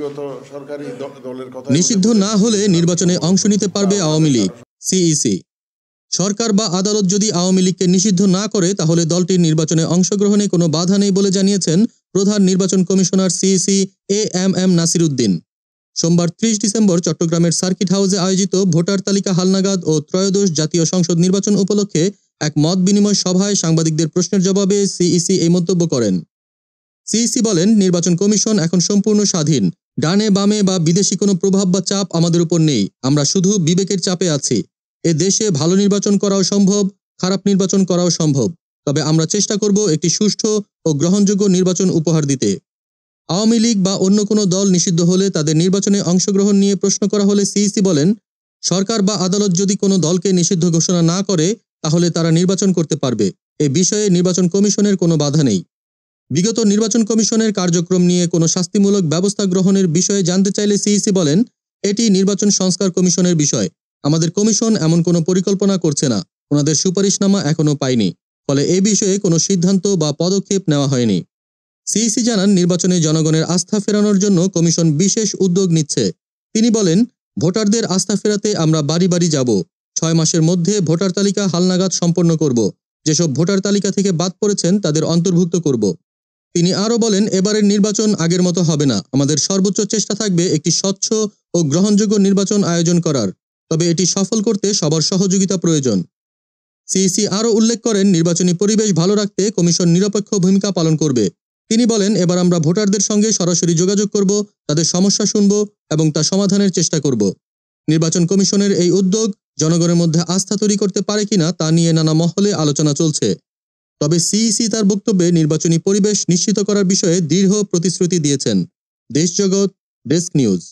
বিগত সরকারি দলের কথা নিষিদ্ধ না হলে নির্বাচনে অংশ নিতে পারবে আওয়ামী লীগ। সিইসি সরকার বা আদালত যদি আওয়ামী লীগকে নিষিদ্ধ না করে তাহলে দলটির নির্বাচনে অংশগ্রহণে কোনো বাধা নেই বলে জানিয়েছেন প্রধান নির্বাচন commissioner CEC AMM Nasir Uddin. সোমবার ৩০ ডিসেম্বর চট্টগ্রামের সার্কিট হাউসে আয়োজিত ভোটার তালিকা হালনাগাদ ও ত্রয়োদশ জাতীয় সংসদ নির্বাচন উপলক্ষে এক মত বিনিময় সভায় সাংবাদিকদের প্রশ্নের জবাবে সিইসি এই মন্তব্য করেন। সিইসি বলেন, নির্বাচন কমিশন এখন সম্পূর্ণ স্বাধীন। ডানে বামে বা বিদেশি কোনো প্রভাব বা চাপ আমাদের উপর নেই। আমরা শুধু বিবেকের চাপে আছি। এ দেশে ভালো নির্বাচন করাও সম্ভব, খারাপ নির্বাচন করাও সম্ভব। তবে আমরা চেষ্টা করব একটি সুষ্ঠু ও গ্রহণযোগ্য নির্বাচন উপহার দিতে। আওয়ামী লীগ বা অন্য কোনো দল নিষিদ্ধ হলে তাদের নির্বাচনে অংশগ্রহণ নিয়ে প্রশ্ন করা হলে সিইসি বলেন, সরকার বা আদালত যদি কোনো দলকে নিষিদ্ধ ঘোষণা না করে তাহলে তারা নির্বাচন করতে পারবে। এ বিষয়ে নির্বাচন কমিশনের কোনো বাধা নেই। বিগত নির্বাচন কমিশনের কার্যক্রম নিয়ে কোনো শাস্তিমূলক ব্যবস্থা গ্রহণের বিষয়ে জানতে চাইলে সিইসি বলেন, এটি নির্বাচন সংস্কার কমিশনের বিষয়। আমাদের কমিশন এমন কোনো পরিকল্পনা করছে না। ওনাদের সুপারিশনামা এখনো পায়নি। ফলে এ বিষয়ে কোনো সিদ্ধান্ত বা পদক্ষেপ নেওয়া হয়নি। সিইসি জানান, নির্বাচনে জনগণের আস্থা ফেরানোর জন্য কমিশন বিশেষ উদ্যোগ নিচ্ছে। তিনি বলেন, ভোটারদের আস্থা ফেরাতে আমরা বাড়ি বাড়ি যাব। 6 মাসের মধ্যে ভোটার তালিকা হালনাগাদ সম্পন্ন করব। যেসব ভোটার তালিকা থেকে বাদ পড়েছেন তাদের অন্তর্ভুক্ত করব। তিনি আরও বলেন, এবারের নির্বাচন আগের মতো হবে না। আমাদের সর্বোচ্চ চেষ্টা থাকবে একটি স্বচ্ছ ও গ্রহণযোগ্য নির্বাচন আয়োজন করার। তবে এটি সফল করতে সবার সহযোগিতা প্রয়োজন। সিইসি আরও উল্লেখ করেন, নির্বাচনী পরিবেশ ভালো রাখতে কমিশন নিরপেক্ষ ভূমিকা পালন করবে। তিনি বলেন, এবার আমরা ভোটারদের সঙ্গে সরাসরি যোগাযোগ করব, তাদের সমস্যা শুনব এবং তা সমাধানের চেষ্টা করব। নির্বাচন কমিশনের এই উদ্যোগ জনগণের মধ্যে আস্থা তৈরি করতে পারে কিনা তা নিয়ে নানা মহলে আলোচনা চলছে। তবে সিইসি তার বক্তব্যে নির্বাচনী পরিবেশ নিশ্চিত করার বিষয়ে দৃঢ় প্রতিশ্রুতি দিয়েছেন। দেশজগৎ ডেস্ক নিউজ।